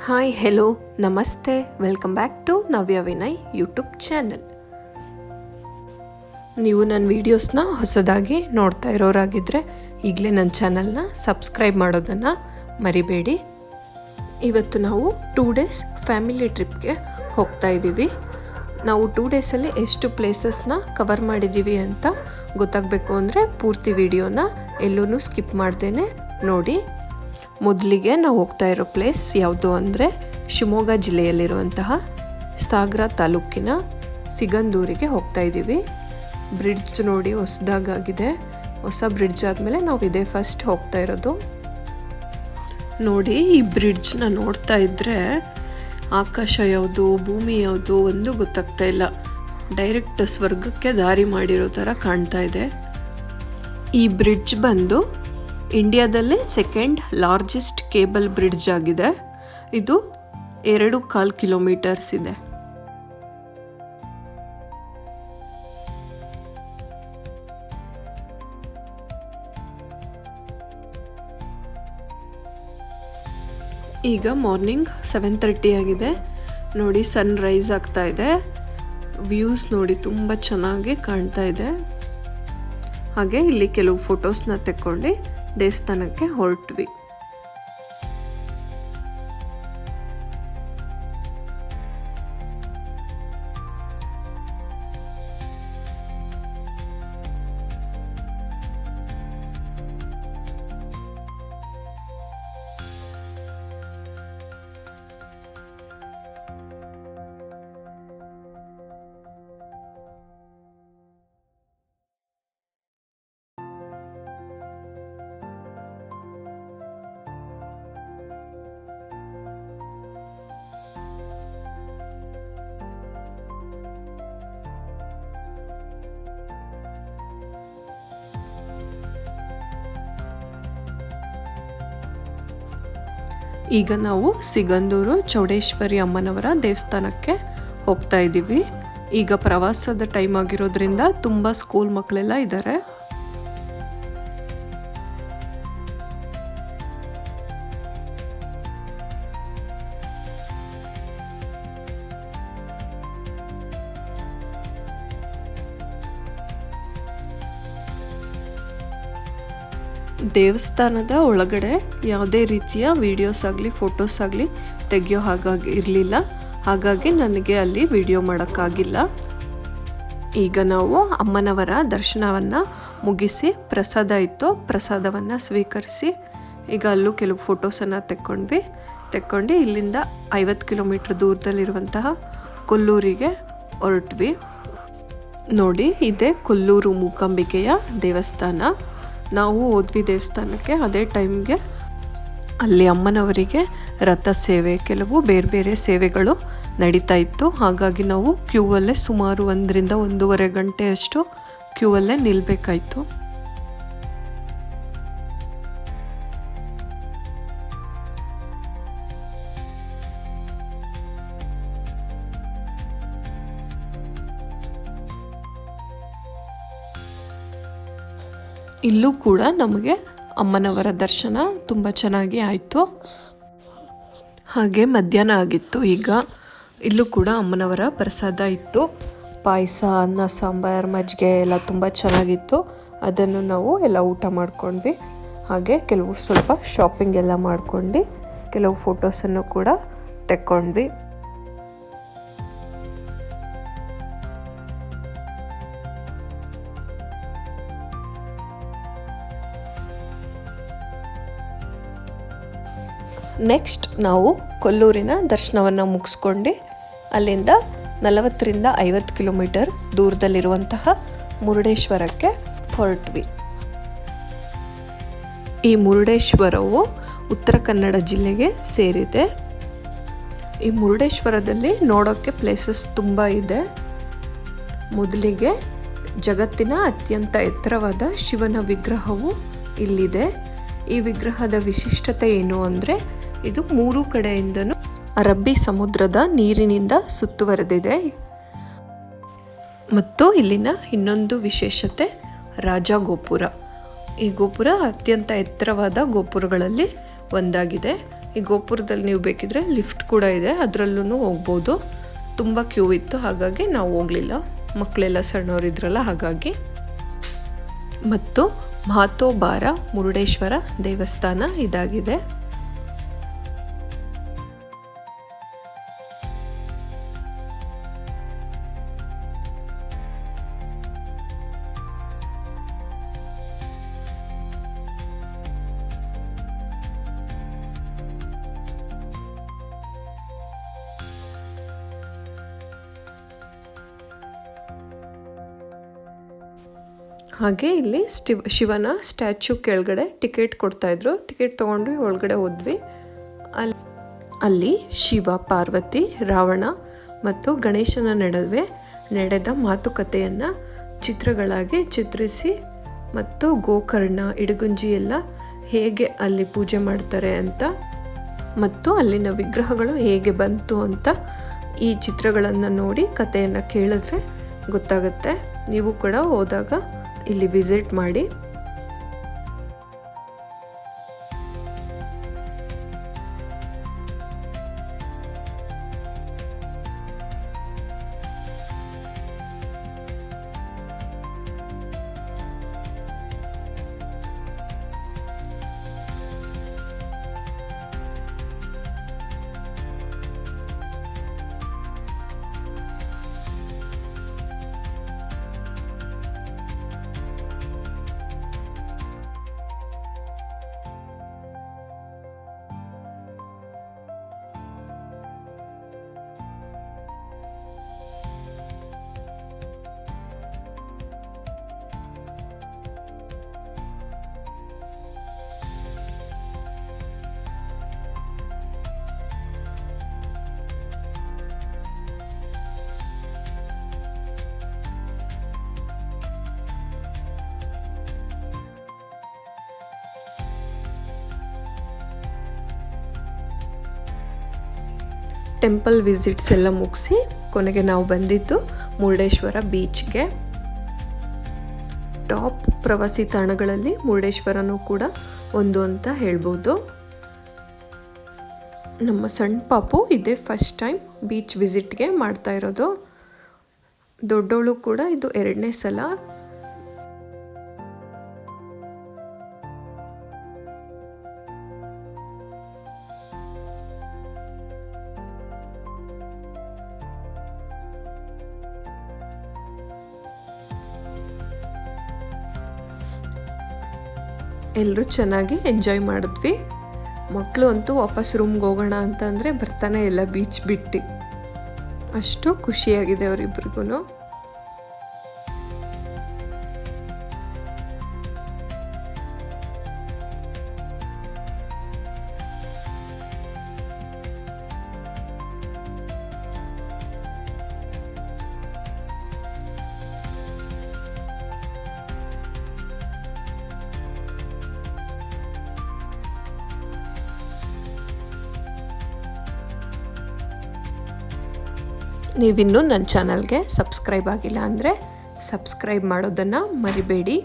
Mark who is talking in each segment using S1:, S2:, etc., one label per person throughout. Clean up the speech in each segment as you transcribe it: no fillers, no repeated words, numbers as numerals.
S1: Hi hello ನಮಸ್ತೆ, welcome back to Navya Vinay YouTube channel. ನೀವು ನನ್ನ ವೀಡಿಯೋಸ್ನ ಹೊಸದಾಗಿ ನೋಡ್ತಾ ಇರೋರಾಗಿದ್ದರೆ ಈಗಲೇ ನನ್ನ ಚಾನಲ್ನ ಸಬ್ಸ್ಕ್ರೈಬ್ ಮಾಡೋದನ್ನು ಮರಿಬೇಡಿ. ಇವತ್ತು ನಾವು 2 ಡೇಸ್ ಫ್ಯಾಮಿಲಿ ಟ್ರಿಪ್ಗೆ ಹೋಗ್ತಾ ಇದ್ದೀವಿ. ನಾವು 2 ಡೇಸಲ್ಲಿ ಎಷ್ಟು ಪ್ಲೇಸಸ್ನ ಕವರ್ ಮಾಡಿದ್ದೀವಿ ಅಂತ ಗೊತ್ತಾಗಬೇಕು ಅಂದರೆ ಪೂರ್ತಿ ವಿಡಿಯೋನ ಎಲ್ಲೂ ಸ್ಕಿಪ್ ಮಾಡ್ದೇನೆ ನೋಡಿ. ಮೊದಲಿಗೆ ನಾವು ಹೋಗ್ತಾ ಇರೋ ಪ್ಲೇಸ್ ಯಾವುದು ಅಂದರೆ ಶಿವಮೊಗ್ಗ ಜಿಲ್ಲೆಯಲ್ಲಿರುವಂತಹ ಸಾಗರ ತಾಲೂಕಿನ ಸಿಗಂದೂರಿಗೆ ಹೋಗ್ತಾ ಇದ್ದೀವಿ. ಬ್ರಿಡ್ಜ್ ನೋಡಿ ಹೊಸದಾಗಿದೆ. ಹೊಸ ಬ್ರಿಡ್ಜ್ ಆದಮೇಲೆ ನಾವು ಇದೇ ಫಸ್ಟ್ ಹೋಗ್ತಾ ಇರೋದು. ನೋಡಿ, ಈ ಬ್ರಿಡ್ಜ್ನ ನೋಡ್ತಾ ಇದ್ದರೆ ಆಕಾಶ ಯಾವುದು ಭೂಮಿ ಯಾವುದು ಒಂದು ಗೊತ್ತಾಗ್ತಾ ಇಲ್ಲ. ಡೈರೆಕ್ಟ್ ಸ್ವರ್ಗಕ್ಕೆ ದಾರಿ ಮಾಡಿರೋ ಥರ ಕಾಣ್ತಾ ಇದೆ. ಈ ಬ್ರಿಡ್ಜ್ ಬಂದು ಇಂಡಿಯಾದಲ್ಲೇ 2nd ಲಾರ್ಜೆಸ್ಟ್ ಕೇಬಲ್ ಬ್ರಿಡ್ಜ್ ಆಗಿದೆ. ಇದು 2.25 ಕಿಲೋಮೀಟರ್ಸ್ ಇದೆ. ಈಗ ಮಾರ್ನಿಂಗ್ 7:30 ಆಗಿದೆ. ನೋಡಿ, ಸನ್ ರೈಸ್ ಆಗ್ತಾ ಇದೆ. ವ್ಯೂಸ್ ನೋಡಿ ತುಂಬ ಚೆನ್ನಾಗಿ ಕಾಣ್ತಾ ಇದೆ. ಹಾಗೆ ಇಲ್ಲಿ ಕೆಲವು ಫೋಟೋಸ್ನ ತೆಕ್ಕೊಂಡು ದೇವಸ್ಥಾನಕ್ಕೆ ಹೊರಟ್ವಿ. ಈಗ ನಾವು ಸಿಗಂದೂರು ಚೌಡೇಶ್ವರಿ ಅಮ್ಮನವರ ದೇವಸ್ಥಾನಕ್ಕೆ ಹೋಗ್ತಾ ಇದ್ದೀವಿ. ಈಗ ಪ್ರವಾಸದ ಟೈಮ್ ಆಗಿರೋದ್ರಿಂದ ತುಂಬ ಸ್ಕೂಲ್ ಮಕ್ಕಳೆಲ್ಲ ಇದ್ದಾರೆ. ದೇವಸ್ಥಾನದ ಒಳಗಡೆ ಯಾವುದೇ ರೀತಿಯ ವಿಡಿಯೋಸ್ ಆಗಲಿ ಫೋಟೋಸ್ ಆಗಲಿ ತೆಗೆಯೋ ಹಾಗಾಗಿ ಇರಲಿಲ್ಲ. ಹಾಗಾಗಿ ನನಗೆ ಅಲ್ಲಿ ವಿಡಿಯೋ ಮಾಡೋಕ್ಕಾಗಿಲ್ಲ. ಈಗ ನಾವು ಅಮ್ಮನವರ ದರ್ಶನವನ್ನು ಮುಗಿಸಿ ಪ್ರಸಾದ ಇತ್ತು, ಪ್ರಸಾದವನ್ನು ಸ್ವೀಕರಿಸಿ ಈಗ ಅಲ್ಲೂ ಕೆಲವು ಫೋಟೋಸನ್ನು ತೆಕ್ಕೊಂಡು ಇಲ್ಲಿಂದ 50 ಕಿಲೋಮೀಟ್ರ್ ದೂರದಲ್ಲಿರುವಂತಹ ಕೊಲ್ಲೂರಿಗೆ ಹೊರಟ್ವಿ. ನೋಡಿ, ಇದೇ ಕೊಲ್ಲೂರು ಮೂಕಾಂಬಿಕೆಯ ದೇವಸ್ಥಾನ. ನಾವು ಹೋದ್ವಿ ದೇವಸ್ಥಾನಕ್ಕೆ. ಅದೇ ಟೈಮ್ಗೆ ಅಲ್ಲಿ ಅಮ್ಮನವರಿಗೆ ರಥ ಸೇವೆ, ಕೆಲವು ಬೇರೆ ಬೇರೆ ಸೇವೆಗಳು ನಡೀತಾ ಇತ್ತು. ಹಾಗಾಗಿ ನಾವು ಕ್ಯೂವಲ್ಲೇ ಸುಮಾರು 1 ರಿಂದ 1.5 ಗಂಟೆಯಷ್ಟು ಕ್ಯೂವಲ್ಲೇ ನಿಲ್ಲಬೇಕಾಯಿತು. ಇಲ್ಲೂ ಕೂಡ ನಮಗೆ ಅಮ್ಮನವರ ದರ್ಶನ ತುಂಬ ಚೆನ್ನಾಗಿ ಆಯಿತು. ಹಾಗೆ ಮಧ್ಯಾಹ್ನ ಆಗಿತ್ತು. ಈಗ ಇಲ್ಲೂ ಕೂಡ ಅಮ್ಮನವರ ಪ್ರಸಾದ ಇತ್ತು. ಪಾಯಸ, ಅನ್ನ, ಸಾಂಬಾರು, ಮಜ್ಜಿಗೆ ಎಲ್ಲ ತುಂಬ ಚೆನ್ನಾಗಿತ್ತು. ಅದನ್ನು ನಾವು ಎಲ್ಲ ಊಟ ಮಾಡ್ಕೊಂಡ್ವಿ. ಹಾಗೆ ಕೆಲವು ಸ್ವಲ್ಪ ಶಾಪಿಂಗ್ ಎಲ್ಲ ಮಾಡ್ಕೊಂಡು ಕೆಲವು ಫೋಟೋಸನ್ನು ಕೂಡ ತೆಕ್ಕೊಂಡ್ವಿ. ನೆಕ್ಸ್ಟ್ ನಾವು ಕೊಲ್ಲೂರಿನ ದರ್ಶನವನ್ನು ಮುಗಿಸ್ಕೊಂಡು ಅಲ್ಲಿಂದ 40 ರಿಂದ 50 ಕಿಲೋಮೀಟರ್ ದೂರದಲ್ಲಿರುವಂತಹ ಮುರುಡೇಶ್ವರಕ್ಕೆ ಹೊರಟ್ವಿ. ಈ ಮುರುಡೇಶ್ವರವು ಉತ್ತರ ಕನ್ನಡ ಜಿಲ್ಲೆಗೆ ಸೇರಿದೆ. ಈ ಮುರುಡೇಶ್ವರದಲ್ಲಿ ನೋಡೋಕ್ಕೆ ಪ್ಲೇಸಸ್ ತುಂಬ ಇದೆ. ಮೊದಲಿಗೆ ಜಗತ್ತಿನ ಅತ್ಯಂತ ಎತ್ತರವಾದ ಶಿವನ ವಿಗ್ರಹವು ಇಲ್ಲಿದೆ. ಈ ವಿಗ್ರಹದ ವಿಶಿಷ್ಟತೆ ಏನು ಅಂದರೆ ಇದು 3 ಕಡೆಯಿಂದನೂ ಅರಬ್ಬಿ ಸಮುದ್ರದ ನೀರಿನಿಂದ ಸುತ್ತುವರೆದಿದೆ. ಮತ್ತು ಇಲ್ಲಿನ ಇನ್ನೊಂದು ವಿಶೇಷತೆ ರಾಜಗೋಪುರ. ಈ ಗೋಪುರ ಅತ್ಯಂತ ಎತ್ತರವಾದ ಗೋಪುರಗಳಲ್ಲಿ ಒಂದಾಗಿದೆ. ಈ ಗೋಪುರದಲ್ಲಿ ನೀವು ಬೇಕಿದ್ರೆ ಲಿಫ್ಟ್ ಕೂಡ ಇದೆ, ಅದರಲ್ಲೂ ಹೋಗ್ಬೋದು. ತುಂಬ ಕ್ಯೂ ಇತ್ತು, ಹಾಗಾಗಿ ನಾವು ಹೋಗಲಿಲ್ಲ, ಮಕ್ಕಳೆಲ್ಲ ಸಣ್ಣವರಿದ್ರಲ್ಲ ಹಾಗಾಗಿ. ಮತ್ತು ಮಹಾತೋಬಾರ ಮುರುಡೇಶ್ವರ ದೇವಸ್ಥಾನ ಇದಾಗಿದೆ. ಹಾಗೆ ಇಲ್ಲಿ ಶಿವನ ಸ್ಟ್ಯಾಚ್ಯೂ ಕೆಳಗಡೆ ಟಿಕೆಟ್ ಕೊಡ್ತಾಯಿದ್ರು. ಟಿಕೆಟ್ ತೊಗೊಂಡು ಒಳಗಡೆ ಹೋದ್ವಿ. ಅಲ್ಲಿ ಶಿವ, ಪಾರ್ವತಿ, ರಾವಣ ಮತ್ತು ಗಣೇಶನ ನಡುವೆ ನಡೆದ ಮಾತುಕತೆಯನ್ನು ಚಿತ್ರಗಳಾಗಿ ಚಿತ್ರಿಸಿ ಮತ್ತು ಗೋಕರ್ಣ, ಇಡಗುಂಜಿ ಎಲ್ಲ ಹೇಗೆ ಅಲ್ಲಿ ಪೂಜೆ ಮಾಡ್ತಾರೆ ಅಂತ ಮತ್ತು ಅಲ್ಲಿನ ವಿಗ್ರಹಗಳು ಹೇಗೆ ಬಂತು ಅಂತ ಈ ಚಿತ್ರಗಳನ್ನು ನೋಡಿ ಕಥೆಯನ್ನು ಕೇಳಿದ್ರೆ ಗೊತ್ತಾಗುತ್ತೆ. ನೀವು ಕೂಡ ಹೋದಾಗ ಇಲ್ಲಿ ವಿಸಿಟ್ ಮಾಡಿ. ಟೆಂಪಲ್ ವಿಸಿಟ್ಸ್ ಎಲ್ಲ ಮುಗಿಸಿ ಕೊನೆಗೆ ನಾವು ಬಂದಿದ್ದು ಮುರುಡೇಶ್ವರ ಬೀಚ್ಗೆ. ಟಾಪ್ ಪ್ರವಾಸಿ ತಾಣಗಳಲ್ಲಿ ಮುರುಡೇಶ್ವರನೂ ಕೂಡ ಒಂದು ಅಂತ ಹೇಳ್ಬೋದು. ನಮ್ಮ ಸಣ್ಣ ಪಾಪು ಇದೇ ಫಸ್ಟ್ ಟೈಮ್ ಬೀಚ್ ವಿಸಿಟ್ಗೆ ಮಾಡ್ತಾ ಇರೋದು. ದೊಡ್ಡವಳು ಕೂಡ ಇದು 2ನೇ ಸಲ. ಎಲ್ಲರೂ ಚೆನ್ನಾಗಿ ಎಂಜಾಯ್ ಮಾಡಿದ್ವಿ. ಮಕ್ಕಳು ಅಂತೂ ವಾಪಸ್ ರೂಮ್ಗೆ ಹೋಗೋಣ ಅಂತಂದರೆ ಬರ್ತಾನೆ ಇಲ್ಲ ಬೀಚ್ ಬಿಟ್ಟು. ಅಷ್ಟು ಖುಷಿಯಾಗಿದೆ ಅವರಿಬ್ರಿಗೂ. ನೀವಿನ್ನೂ ನನ್ನ ಚಾನಲ್ಗೆ ಸಬ್ಸ್ಕ್ರೈಬ್ ಆಗಿಲ್ಲ ಅಂದರೆ ಸಬ್ಸ್ಕ್ರೈಬ್ ಮಾಡೋದನ್ನು ಮರಿಬೇಡಿ.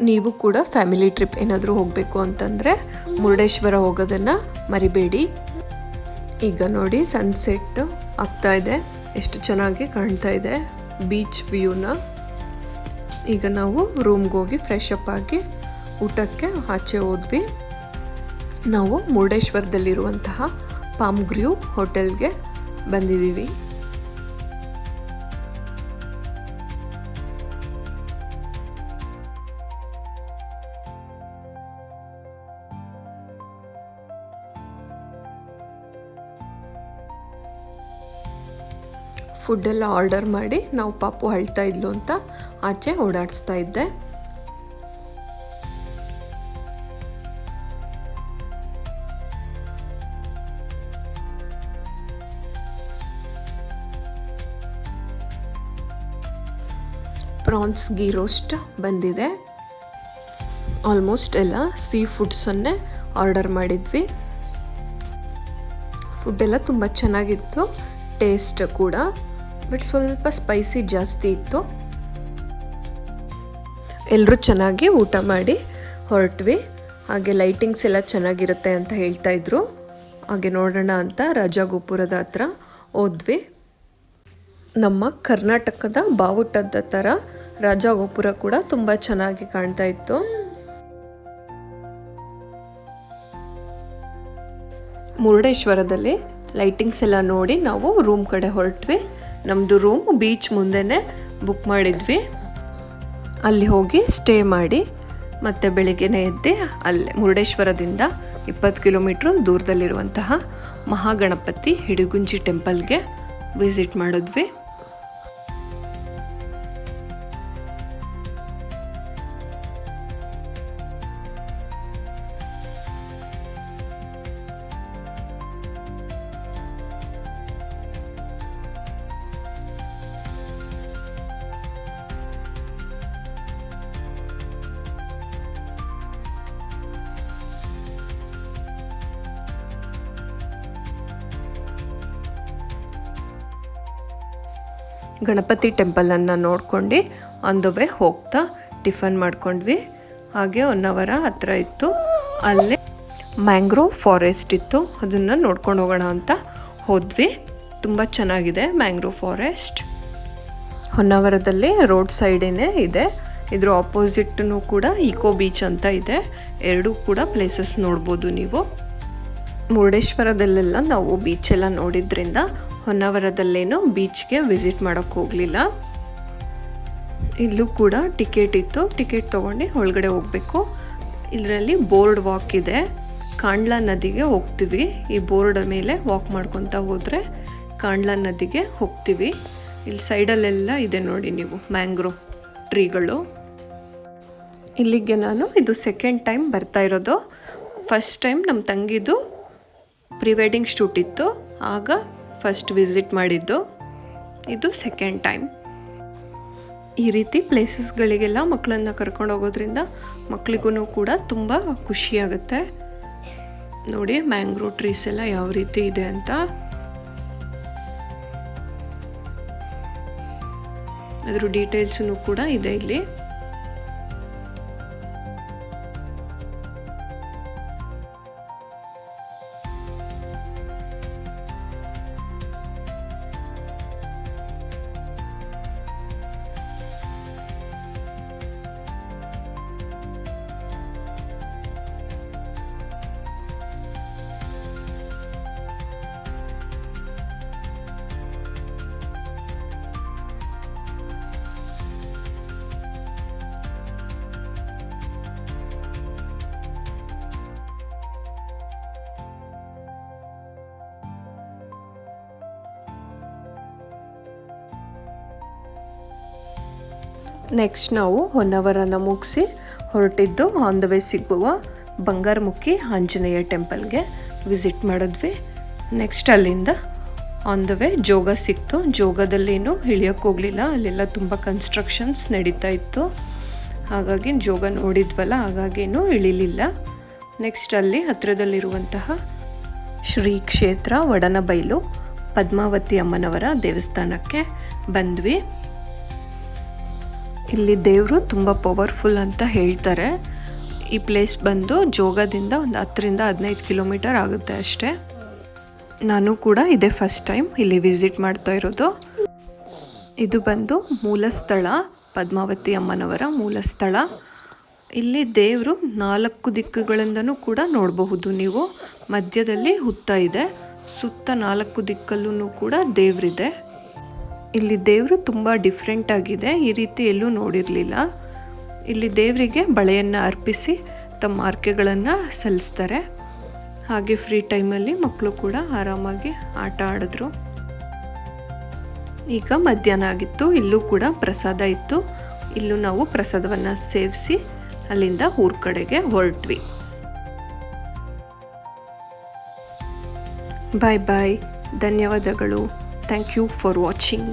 S1: ನೀವು ಕೂಡ ಫ್ಯಾಮಿಲಿ ಟ್ರಿಪ್ ಏನಾದರೂ ಹೋಗಬೇಕು ಅಂತಂದರೆ ಮುರುಡೇಶ್ವರ ಹೋಗೋದನ್ನು ಮರಿಬೇಡಿ. ಈಗ ನೋಡಿ ಸನ್ಸೆಟ್ ಆಗ್ತಾ ಇದೆ, ಎಷ್ಟು ಚೆನ್ನಾಗಿ ಕಾಣ್ತಾ ಇದೆ ಬೀಚ್ ವ್ಯೂನ. ಈಗ ನಾವು ರೂಮ್ಗೆ ಹೋಗಿ ಫ್ರೆಶ್ ಅಪ್ ಆಗಿ ಊಟಕ್ಕೆ ಆಚೆ ಹೋದ್ವಿ. ನಾವು ಮುರುಡೇಶ್ವರದಲ್ಲಿರುವಂತಹ ಪಾಮ್ ಗ್ರ್ಯೂ ಹೋಟೆಲ್ಗೆ ಬಂದಿದ್ದೀವಿ. ಫುಡ್ಡೆಲ್ಲ ಆರ್ಡರ್ ಮಾಡಿ ನಾವು ಪಾಪು ಅಳ್ತಾ ಇದ್ಲು ಅಂತ ಆಚೆ ಓಡಾಡಿಸ್ತಾ ಇದ್ದೆ. ಪ್ರಾನ್ಸ್ ಗೀ ರೋಸ್ಟ್ ಬಂದಿದೆ. ಆಲ್ಮೋಸ್ಟ್ ಎಲ್ಲ ಸೀ ಫುಡ್ಸನ್ನೇ ಆರ್ಡರ್ ಮಾಡಿದ್ವಿ. ಫುಡ್ಡೆಲ್ಲ ತುಂಬ ಚೆನ್ನಾಗಿತ್ತು, ಟೇಸ್ಟ್ ಕೂಡ, ಬಟ್ ಸ್ವಲ್ಪ ಸ್ಪೈಸಿ ಜಾಸ್ತಿ ಇತ್ತು. ಎಲ್ಲರೂ ಚೆನ್ನಾಗಿ ಊಟ ಮಾಡಿ ಹೊರಟ್ವಿ. ಹಾಗೆ ಲೈಟಿಂಗ್ಸ್ ಎಲ್ಲ ಚೆನ್ನಾಗಿರುತ್ತೆ ಅಂತ ಹೇಳ್ತಾ ಇದ್ರು. ಹಾಗೆ ನೋಡೋಣ ಅಂತ ರಾಜಗೋಪುರದ ಹತ್ರ ಹೋದ್ವಿ. ನಮ್ಮ ಕರ್ನಾಟಕದ ಬಾವುಟದ ಥರ ರಾಜಗೋಪುರ ಕೂಡ ತುಂಬ ಚೆನ್ನಾಗಿ ಕಾಣ್ತಾ ಇತ್ತು. ಮುರುಡೇಶ್ವರದಲ್ಲಿ ಲೈಟಿಂಗ್ಸ್ ಎಲ್ಲ ನೋಡಿ ನಾವು ರೂಮ್ ಕಡೆ ಹೊರಟ್ವಿ. ನಮ್ಮದು ರೂಮ್ ಬೀಚ್ ಮುಂದೆನೇ ಬುಕ್ ಮಾಡಿದ್ವಿ. ಅಲ್ಲಿ ಹೋಗಿ ಸ್ಟೇ ಮಾಡಿ ಮತ್ತೆ ಬೆಳಿಗ್ಗೆನೇ ಎದ್ದು ಅಲ್ಲೇ ಮುರುಡೇಶ್ವರದಿಂದ 20 ಕಿಲೋಮೀಟ್ರ್ ದೂರದಲ್ಲಿರುವಂತಹ ಮಹಾಗಣಪತಿ ಹಿಡಿಗುಂಜಿ ಟೆಂಪಲ್ಗೆ ವಿಸಿಟ್ ಮಾಡಿದ್ವಿ. ಗಣಪತಿ ಟೆಂಪಲನ್ನು ನೋಡ್ಕೊಂಡು ಆನ್ ದ ವೇ ಹೋಗ್ತಾ ಟಿಫನ್ ಮಾಡ್ಕೊಂಡ್ವಿ. ಹಾಗೆ 1 ಅವರ್ ಹತ್ರ ಇತ್ತು, ಅಲ್ಲೇ ಮ್ಯಾಂಗ್ರೋವ್ ಫಾರೆಸ್ಟ್ ಇತ್ತು, ಅದನ್ನು ನೋಡ್ಕೊಂಡು ಹೋಗೋಣ ಅಂತ ಹೋದ್ವಿ. ತುಂಬ ಚೆನ್ನಾಗಿದೆ ಮ್ಯಾಂಗ್ರೋವ್ ಫಾರೆಸ್ಟ್. ಹೊನ್ನಾವರದಲ್ಲಿ ರೋಡ್ ಸೈಡೇನೆ ಇದೆ. ಇದ್ರ ಆಪೋಸಿಟ್ನೂ ಕೂಡ ಈಕೋ ಬೀಚ್ ಅಂತ ಇದೆ. ಎರಡೂ ಕೂಡ ಪ್ಲೇಸಸ್ ನೋಡ್ಬೋದು ನೀವು. ಮುರುಡೇಶ್ವರದಲ್ಲೆಲ್ಲ ನಾವು ಬೀಚೆಲ್ಲ ನೋಡಿದ್ರಿಂದ ಹೊನ್ನಾವರದಲ್ಲೇನೋ ಬೀಚ್ಗೆ ವಿಸಿಟ್ ಮಾಡೋಕ್ಕೆ ಹೋಗಲಿಲ್ಲ. ಇಲ್ಲೂ ಕೂಡ ಟಿಕೆಟ್ ಇತ್ತು, ಟಿಕೆಟ್ ತೊಗೊಂಡು ಒಳಗಡೆ ಹೋಗಬೇಕು. ಇದರಲ್ಲಿ ಬೋರ್ಡ್ ವಾಕ್ ಇದೆ. ಕಾಂಡ್ಲಾ ನದಿಗೆ ಹೋಗ್ತೀವಿ. ಈ ಬೋರ್ಡ್ ಮೇಲೆ ವಾಕ್ ಮಾಡ್ಕೊತಾ ಹೋದರೆ ಕಾಂಡ್ಲಾ ನದಿಗೆ ಹೋಗ್ತೀವಿ. ಇಲ್ಲಿ ಸೈಡಲ್ಲೆಲ್ಲ ಇದೆ ನೋಡಿ ನೀವು ಮ್ಯಾಂಗ್ರೋವ್ ಟ್ರೀಗಳು. ಇಲ್ಲಿಗೆ ನಾನು ಇದು ಸೆಕೆಂಡ್ ಟೈಮ್ ಬರ್ತಾ ಇರೋದು. ಫಸ್ಟ್ ಟೈಮ್ ನಮ್ಮ ತಂಗಿದು ಪ್ರೀ ವೆಡ್ಡಿಂಗ್ ಶೂಟ್ ಇತ್ತು, ಆಗ ಫಸ್ಟ್ ವಿಸಿಟ್ ಮಾಡಿದ್ದು. ಇದು ಸೆಕೆಂಡ್ ಟೈಮ್. ಈ ರೀತಿ ಪ್ಲೇಸಸ್ಗಳಿಗೆಲ್ಲ ಮಕ್ಕಳನ್ನು ಕರ್ಕೊಂಡು ಹೋಗೋದ್ರಿಂದ ಮಕ್ಕಳಿಗೂ ಕೂಡ ತುಂಬ ಖುಷಿಯಾಗುತ್ತೆ. ನೋಡಿ ಮ್ಯಾಂಗ್ರೋವ್ ಟ್ರೀಸ್ ಎಲ್ಲ ಯಾವ ರೀತಿ ಇದೆ ಅಂತ. ಅದ್ರ ಡೀಟೇಲ್ಸೂ ಕೂಡ ಇದೆ ಇಲ್ಲಿ. ನೆಕ್ಸ್ಟ್ ನಾವು ಹೊನ್ನಾವರನ ಮುಗಿಸಿ ಹೊರಟಿದ್ದು ಆನ್ ದ ವೇ ಸಿಗುವ ಬಂಗಾರಮುಖಿ ಆಂಜನೇಯ ಟೆಂಪಲ್ಗೆ ವಿಸಿಟ್ ಮಾಡಿದ್ವಿ. ನೆಕ್ಸ್ಟ್ ಅಲ್ಲಿಂದ ಆನ್ ದ ವೇ ಜೋಗ ಸಿಕ್ತು. ಜೋಗದಲ್ಲೇನು ಇಳಿಯೋಕ್ಕೆ ಹೋಗಲಿಲ್ಲ, ಅಲ್ಲೆಲ್ಲ ತುಂಬ ಕನ್ಸ್ಟ್ರಕ್ಷನ್ಸ್ ನಡೀತಾ ಇತ್ತು. ಹಾಗಾಗಿ ಜೋಗ ನೋಡಿದ್ವಲ್ಲ, ಹಾಗಾಗೇನು ಇಳಿಲಿಲ್ಲ. ನೆಕ್ಸ್ಟ್ ಅಲ್ಲಿ ಹತ್ತಿರದಲ್ಲಿರುವಂತಹ ಶ್ರೀ ಕ್ಷೇತ್ರ ವಡನಬೈಲು ಪದ್ಮಾವತಿ ಅಮ್ಮನವರ ದೇವಸ್ಥಾನಕ್ಕೆ ಬಂದ್ವಿ. ಇಲ್ಲಿ ದೇವರು ತುಂಬ ಪವರ್ಫುಲ್ ಅಂತ ಹೇಳ್ತಾರೆ. ಈ ಪ್ಲೇಸ್ ಬಂದು ಜೋಗದಿಂದ ಒಂದು 10-15 ಕಿಲೋಮೀಟರ್ ಆಗುತ್ತೆ ಅಷ್ಟೇ. ನಾನು ಕೂಡ ಇದೇ ಫಸ್ಟ್ ಟೈಮ್ ಇಲ್ಲಿ ವಿಸಿಟ್ ಮಾಡ್ತಾ ಇರೋದು. ಇದು ಬಂದು ಮೂಲ ಸ್ಥಳ, ಪದ್ಮಾವತಿ ಅಮ್ಮನವರ ಮೂಲ ಸ್ಥಳ. ಇಲ್ಲಿ ದೇವರು 4 ದಿಕ್ಕುಗಳಿಂದನೂ ಕೂಡ ನೋಡಬಹುದು ನೀವು. ಮಧ್ಯದಲ್ಲಿ ಹುತ್ತ ಇದೆ, ಸುತ್ತ 4 ದಿಕ್ಕಲ್ಲೂ ಕೂಡ ದೇವರಿದೆ. ಇಲ್ಲಿ ದೇವರು ತುಂಬ ಡಿಫ್ರೆಂಟ್ ಆಗಿದೆ, ಈ ರೀತಿ ಎಲ್ಲೂ ನೋಡಿರಲಿಲ್ಲ. ಇಲ್ಲಿ ದೇವರಿಗೆ ಬಳೆಯನ್ನು ಅರ್ಪಿಸಿ ತಮ್ಮ ಆರ್ಕೆಗಳನ್ನು ಸಲ್ಲಿಸ್ತಾರೆ. ಹಾಗೆ ಫ್ರೀ ಟೈಮಲ್ಲಿ ಮಕ್ಕಳು ಕೂಡ ಆರಾಮಾಗಿ ಆಟ ಆಡಿದ್ರು. ಈಗ ಮಧ್ಯಾಹ್ನ ಆಗಿತ್ತು, ಇಲ್ಲೂ ಕೂಡ ಪ್ರಸಾದ ಇತ್ತು. ಇಲ್ಲೂ ನಾವು ಪ್ರಸಾದವನ್ನು ಸೇವಿಸಿ ಅಲ್ಲಿಂದ ಊರ ಕಡೆಗೆ ಹೊರಟ್ವಿ. ಬಾಯ್ ಬಾಯ್, ಧನ್ಯವಾದಗಳು. Thank you for watching.